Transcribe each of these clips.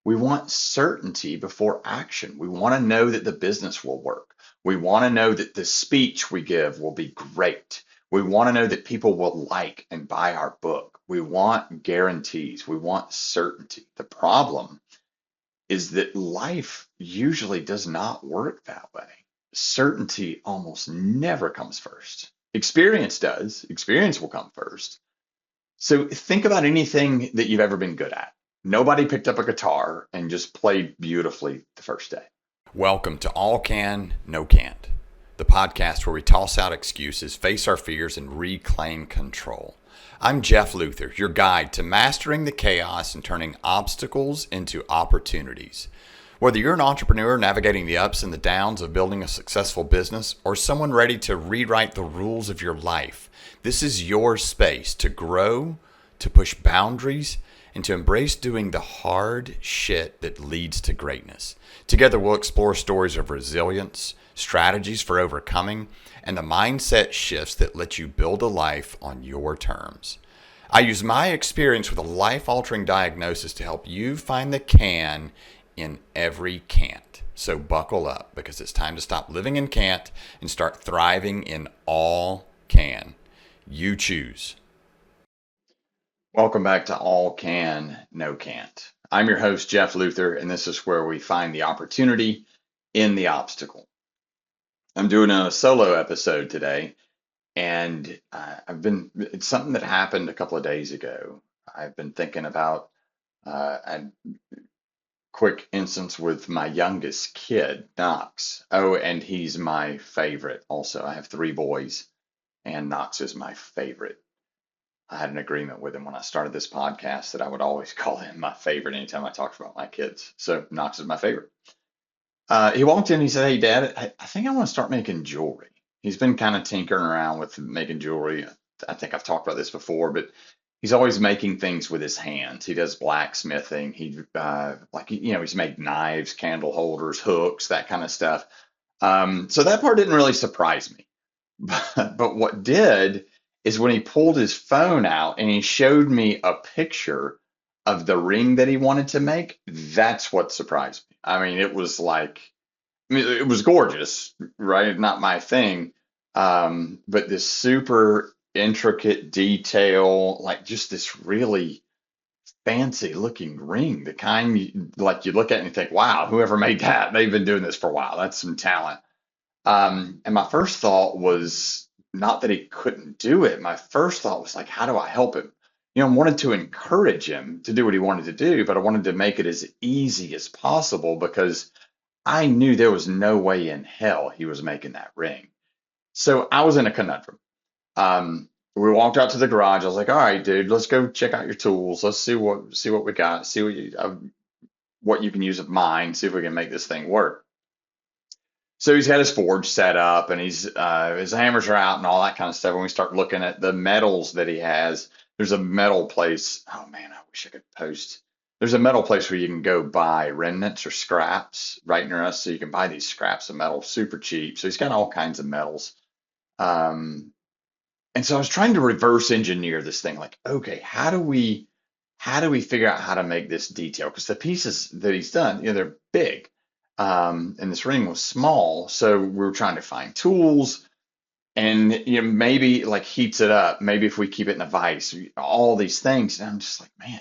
We want certainty before action. We want to know that the business will work. We want to know that the speech we give will be great. We want to know that people will like and buy our book. We want guarantees. We want certainty. The problem is that life usually does not work that way. Certainty almost never comes first. Experience does. Experience will come first. So think about anything that you've ever been good at. Nobody picked up a guitar and just played beautifully the first day. Welcome to All Can, No Can't, the podcast where we toss out excuses, face our fears, and reclaim control. I'm Jeff Luther, your guide to mastering the chaos and turning obstacles into opportunities. Whether you're an entrepreneur navigating the ups and the downs of building a successful business or someone ready to rewrite the rules of your life, this is your space to grow, to push boundaries, and to embrace doing the hard shit that leads to greatness. Together, we'll explore stories of resilience, strategies for overcoming, and the mindset shifts that let you build a life on your terms. I use my experience with a life-altering diagnosis to help you find the can in every can't. So buckle up, because it's time to stop living in can't and start thriving in all can. You choose. Welcome back to All Can, No Can't. I'm your host, Jeff Luther, and this is where we find the opportunity in the obstacle. I'm doing a solo episode today, and it's something that happened a couple of days ago. I've been thinking about a quick instance with my youngest kid, Knox. Oh, and he's my favorite also. I have three boys, and Knox is my favorite. I had an agreement with him when I started this podcast that I would always call him my favorite anytime I talked about my kids. So Knox is my favorite. He walked in and he said, "Hey, Dad, I think I want to start making jewelry." He's been kind of tinkering around with making jewelry. I think I've talked about this before, but he's always making things with his hands. He does blacksmithing. He's made knives, candle holders, hooks, that kind of stuff. So that part didn't really surprise me. But what did is when he pulled his phone out and he showed me a picture of the ring that he wanted to make, that's what surprised me. I mean, it was gorgeous, right? Not my thing. But this super intricate detail, like just this really fancy looking ring, the kind you look at and you think, wow, whoever made that, they've been doing this for a while. That's some talent. And my first thought was not that he couldn't do it. My first thought was like, how do I help him? I wanted to encourage him to do what he wanted to do, but I wanted to make it as easy as possible because I knew there was no way in hell he was making that ring. So I was in a conundrum. We walked out to the garage. I was like, all right, dude, let's go check out your tools. Let's see what we got. See what you can use of mine. See if we can make this thing work. So he's got his forge set up, and his hammers are out and all that kind of stuff. When we start looking at the metals that he has, there's a metal place. Oh man, I wish I could post. There's a metal place where you can go buy remnants or scraps right near us. So you can buy these scraps of metal super cheap. So he's got all kinds of metals. And so I was trying to reverse engineer this thing. Like, okay, how do we figure out how to make this detail? Because the pieces that he's done, they're big. And this ring was small, so we were trying to find tools and maybe like heats it up. Maybe if we keep it in a vise, all these things. And I'm just like, man,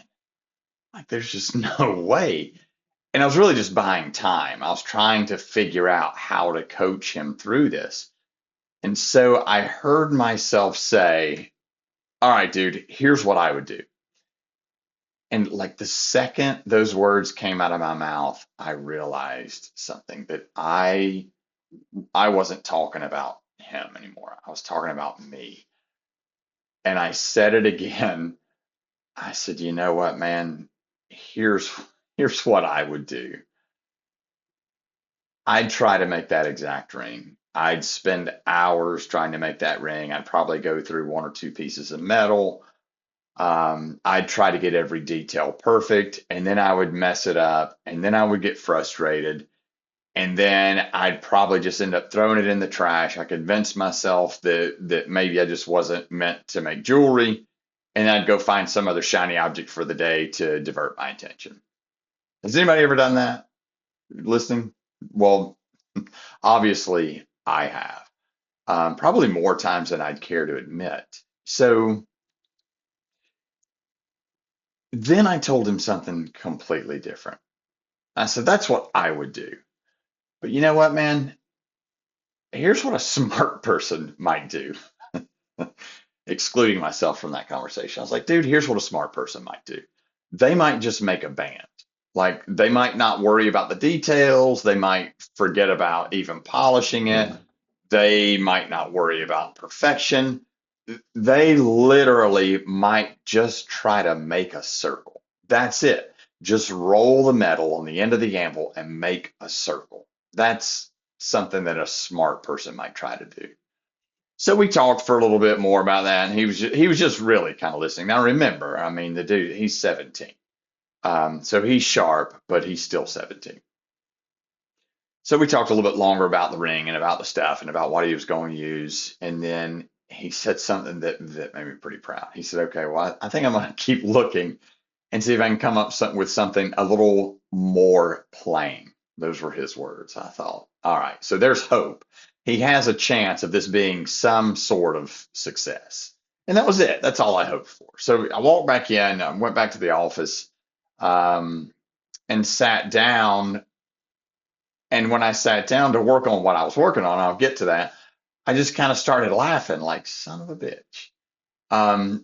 like there's just no way. And I was really just buying time. I was trying to figure out how to coach him through this. And so I heard myself say, all right, dude, here's what I would do. And like the second those words came out of my mouth, I realized something that I wasn't talking about him anymore. I was talking about me. And I said it again. I said, you know what, man? Here's what I would do. I'd try to make that exact ring. I'd spend hours trying to make that ring. I'd probably go through one or two pieces of metal. I'd try to get every detail perfect, and then I would mess it up, and then I would get frustrated, and then I'd probably just end up throwing it in the trash. I convinced myself that maybe I just wasn't meant to make jewelry, and I'd go find some other shiny object for the day to divert my attention. Has anybody ever done that? Listening? Well, obviously I have. Probably more times than I'd care to admit. So then I told him something completely different. I said, that's what I would do. But you know what, man? Here's what a smart person might do, excluding myself from that conversation. I was like, dude, here's what a smart person might do. They might just make a band. Like, they might not worry about the details. They might forget about even polishing it. They might not worry about perfection. They literally might just try to make a circle. That's it. Just roll the metal on the end of the anvil and make a circle. That's something that a smart person might try to do. So we talked for a little bit more about that, and he was just really kind of listening. Now remember, I mean, the dude, he's 17, so he's sharp, but he's still 17. So we talked a little bit longer about the ring and about the stuff and about what he was going to use. And then he said something that made me pretty proud. He said, okay, well, I think I'm going to keep looking and see if I can come up with something a little more plain. Those were his words. I thought, all right, so there's hope. He has a chance of this being some sort of success. And that was it. That's all I hoped for. So I walked back in, I went back to the office, um, and sat down. And when I sat down to work on what I was working on, I'll get to that, I just kind of started laughing like, son of a bitch.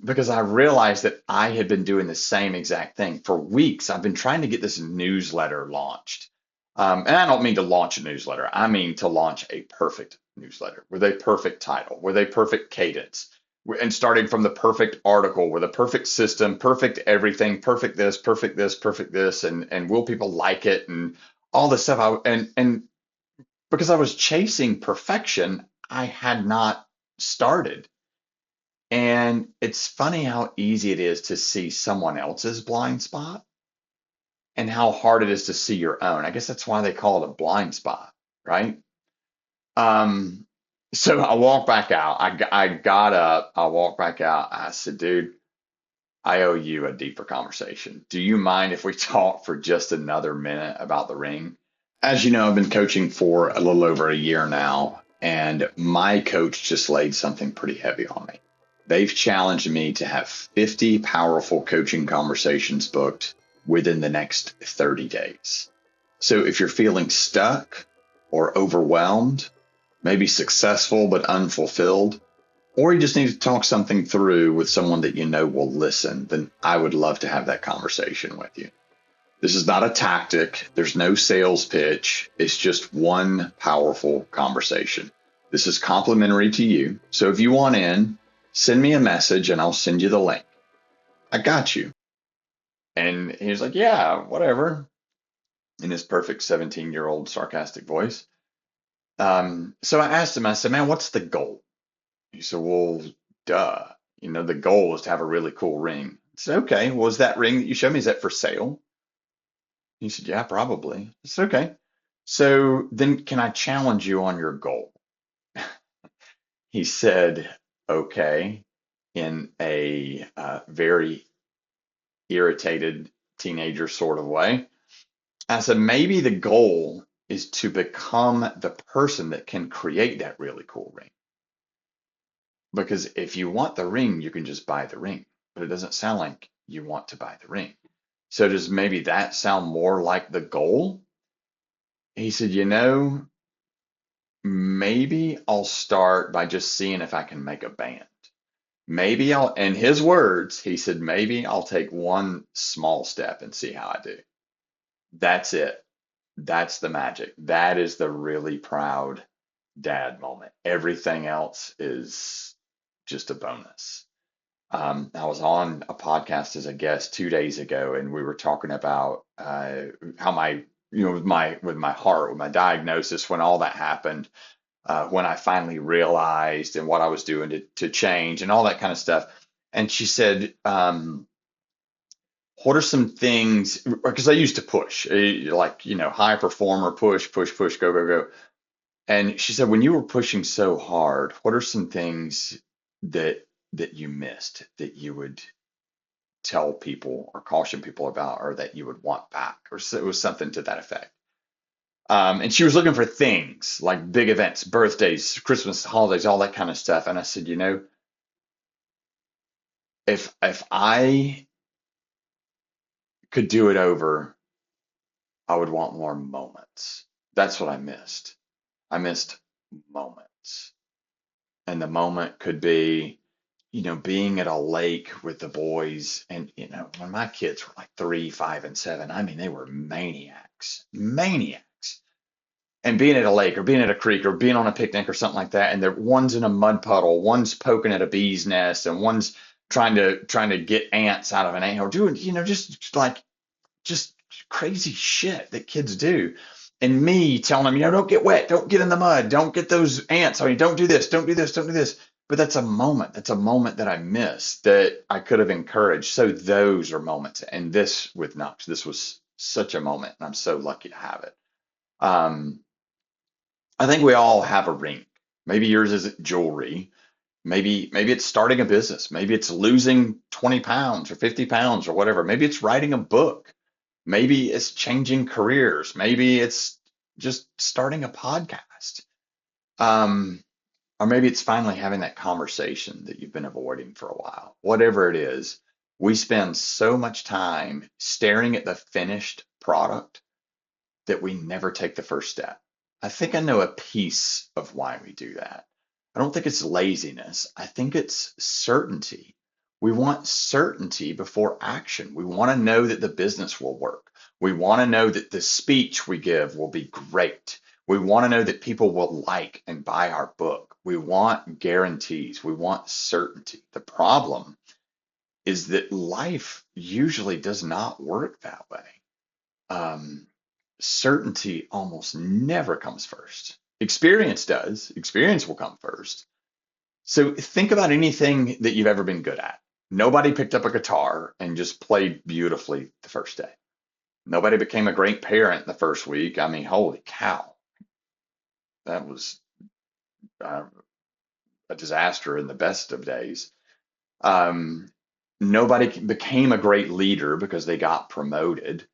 Because I realized that I had been doing the same exact thing for weeks. I've been trying to get this newsletter launched. And I don't mean to launch a newsletter. I mean to launch a perfect newsletter with a perfect title, with a perfect cadence, and starting from the perfect article with a perfect system, perfect everything, perfect this, perfect this, perfect this, and will people like it and all this stuff. And because I was chasing perfection, I had not started. And it's funny how easy it is to see someone else's blind spot and how hard it is to see your own. I guess that's why they call it a blind spot, right? Um, so I walked back out. I got up. I walked back out. I said, dude, I owe you a deeper conversation. Do you mind if we talk for just another minute about the ring? As you know, I've been coaching for a little over a year now, and my coach just laid something pretty heavy on me. They've challenged me to have 50 powerful coaching conversations booked within the next 30 days. So if you're feeling stuck or overwhelmed, maybe successful but unfulfilled, or you just need to talk something through with someone that you know will listen, then I would love to have that conversation with you. This is not a tactic. There's no sales pitch. It's just one powerful conversation. This is complimentary to you. So if you want in, send me a message and I'll send you the link. I got you. And he was like, yeah, whatever, in his perfect 17-year-old sarcastic voice. So I asked him, I said, man, what's the goal? He said, well, duh. The goal is to have a really cool ring. I said, okay, well, is that ring that you showed me, is that for sale? He said, yeah, probably. I said, okay. So then can I challenge you on your goal? He said, okay, in a very irritated teenager sort of way. I said, maybe the goal is to become the person that can create that really cool ring. Because if you want the ring, you can just buy the ring, but it doesn't sound like you want to buy the ring. So does maybe that sound more like the goal? He said, maybe I'll start by just seeing if I can make a band. Maybe in his words, he said, maybe I'll take one small step and see how I do. That's it. That's the magic. That is the really proud dad moment. Everything else is just a bonus. I was on a podcast as a guest 2 days ago, and we were talking about how with my heart, with my diagnosis, when all that happened, when I finally realized and what I was doing to change and all that kind of stuff. And she said, what are some things? Because I used to push, like, high performer, push, push, push, go, go, go. And she said, when you were pushing so hard, what are some things that you missed that you would tell people or caution people about, or that you would want back, or so, it was something to that effect. And she was looking for things like big events, birthdays, Christmas, holidays, all that kind of stuff. And I said, if I could do it over, I would want more moments. That's what I missed. I missed moments. And the moment could be, being at a lake with the boys. And, when my kids were like 3, 5, and 7, I mean, they were maniacs, maniacs. And being at a lake or being at a creek or being on a picnic or something like that, and one's in a mud puddle, one's poking at a bee's nest, and one's trying to get ants out of an ant hill, doing, just crazy shit that kids do. And me telling them, don't get wet, don't get in the mud, don't get those ants on you, don't do this, don't do this, don't do this. But that's a moment. That's a moment that I missed that I could have encouraged. So those are moments. And this with Knox, this was such a moment, and I'm so lucky to have it. Um, I think we all have a ring. Maybe yours is jewelry. Maybe it's starting a business. Maybe it's losing 20 pounds or 50 pounds or whatever. Maybe it's writing a book. Maybe it's changing careers. Maybe it's just starting a podcast. Um, or maybe it's finally having that conversation that you've been avoiding for a while. Whatever it is, we spend so much time staring at the finished product that we never take the first step. I think I know a piece of why we do that. I don't think it's laziness. I think it's certainty. We want certainty before action. We want to know that the business will work. We want to know that the speech we give will be great. We want to know that people will like and buy our book. We want guarantees. We want certainty. The problem is that life usually does not work that way. Um, Certainty almost never comes first. Experience does. Experience will come first. So think about anything that you've ever been good at. Nobody picked up a guitar and just played beautifully the first day. Nobody became a great parent the first week. I mean, holy cow, that was uh, a disaster in the best of days. Um, Nobody became a great leader because they got promoted.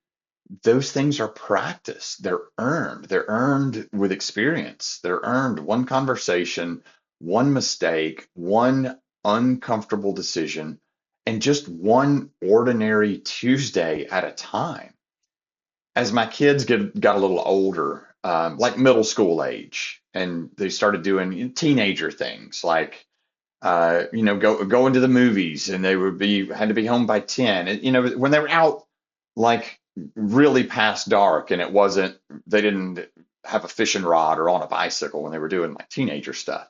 Those things are practiced. They're earned. They're earned with experience. They're earned one conversation, one mistake, one uncomfortable decision, and just one ordinary Tuesday at a time. As my kids got a little older, like middle school age, and they started doing teenager things like go into the movies, and they would be had to be home by 10. And, when they were out like really past dark, and it wasn't they didn't have a fishing rod or on a bicycle when they were doing like teenager stuff.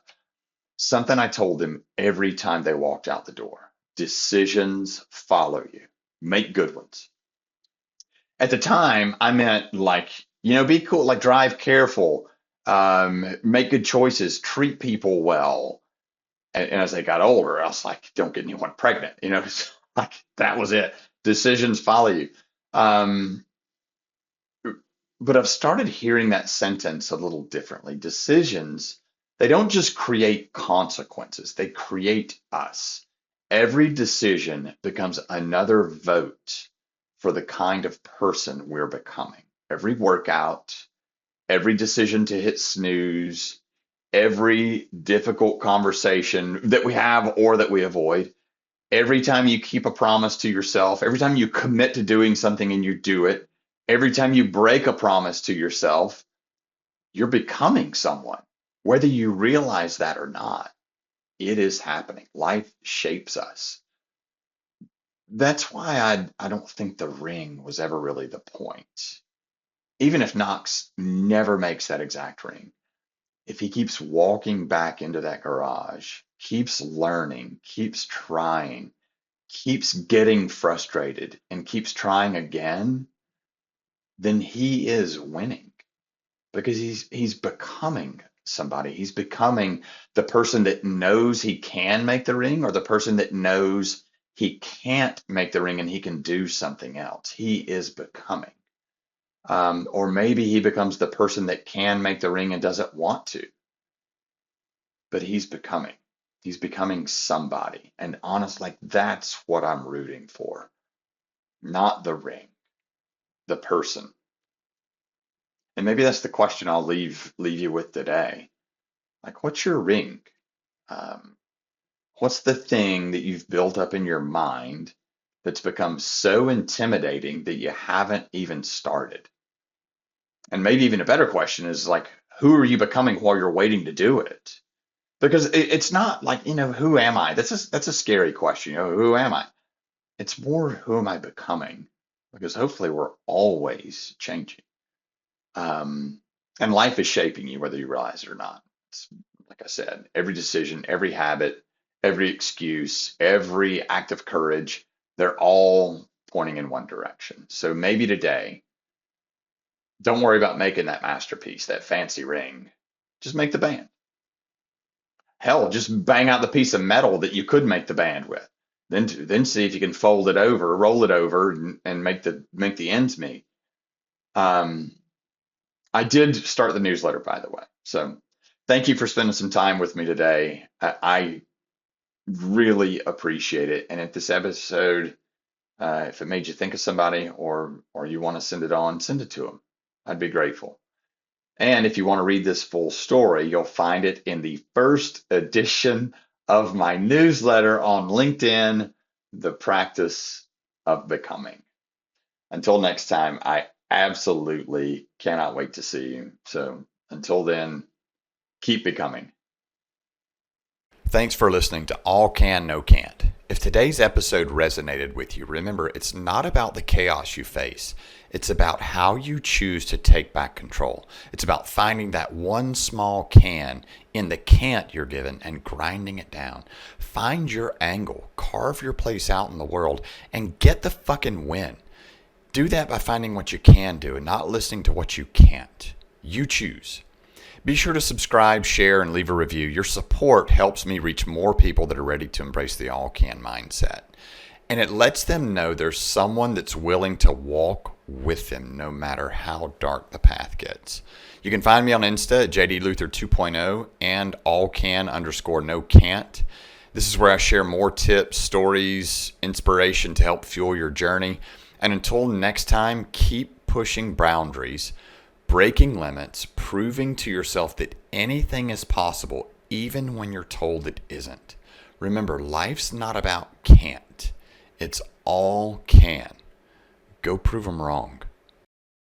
Something I told them every time they walked out the door: decisions follow you. Make good ones. At the time, I meant like, be cool, like drive careful, make good choices, treat people well. And as they got older, I was like, don't get anyone pregnant. It's like that was it. Decisions follow you. Um, but I've started hearing that sentence a little differently. Decisions, they don't just create consequences, they create us. Every decision becomes another vote for the kind of person we're becoming. Every workout, every decision to hit snooze, every difficult conversation that we have or that we avoid, every time you keep a promise to yourself, every time you commit to doing something and you do it, every time you break a promise to yourself, you're becoming someone. Whether you realize that or not, it is happening. Life shapes us. That's why I don't think the ring was ever really the point. Even if Knox never makes that exact ring, if he keeps walking back into that garage, keeps learning, keeps trying, keeps getting frustrated, and keeps trying again, then he is winning because he's becoming somebody. He's becoming the person that knows he can make the ring, or the person that knows he can't make the ring and he can do something else. He is becoming. Or maybe he becomes the person that can make the ring and doesn't want to, but he's becoming. He's becoming somebody. And honest, like that's what I'm rooting for. Not the ring, the person. And maybe that's the question I'll leave you with today. Like, what's your ring? Um, what's the thing that you've built up in your mind that's become so intimidating that you haven't even started? And maybe even a better question is like, who are you becoming while you're waiting to do it? Because it's not like, who am I? That's a scary question. Who am I? It's more, who am I becoming? Because hopefully we're always changing. Um, and life is shaping you, whether you realize it or not. It's, like I said, every decision, every habit, every excuse, every act of courage, they're all pointing in one direction. So maybe today, don't worry about making that masterpiece, that fancy ring. Just make the band. Hell, just bang out the piece of metal that you could make the band with. Then see if you can fold it over, roll it over, and make the ends meet. Um, I did start the newsletter, by the way. So thank you for spending some time with me today. I really appreciate it. And if this episode, if it made you think of somebody or you want to send it on, send it to them. I'd be grateful. And if you want to read this full story, you'll find it in the first edition of my newsletter on LinkedIn, The Practice of Becoming. Until next time, I absolutely cannot wait to see you. So until then, keep becoming. Thanks for listening to All Can, No Can't. If today's episode resonated with you, remember it's not about the chaos you face. It's about how you choose to take back control. It's about finding that one small can in the can't you're given and grinding it down. Find your angle, carve your place out in the world, and get the fucking win. Do that by finding what you can do and not listening to what you can't. You choose. Be sure to subscribe, share, and leave a review. Your support helps me reach more people that are ready to embrace the all-can mindset. And it lets them know there's someone that's willing to walk with them no matter how dark the path gets. You can find me on Insta at JDLuther 2.0 and allcan_no-can't. This is where I share more tips, stories, inspiration to help fuel your journey. And until next time, keep pushing boundaries, breaking limits, proving to yourself that anything is possible, even when you're told it isn't. Remember, life's not about can't. It's all can. Go prove them wrong.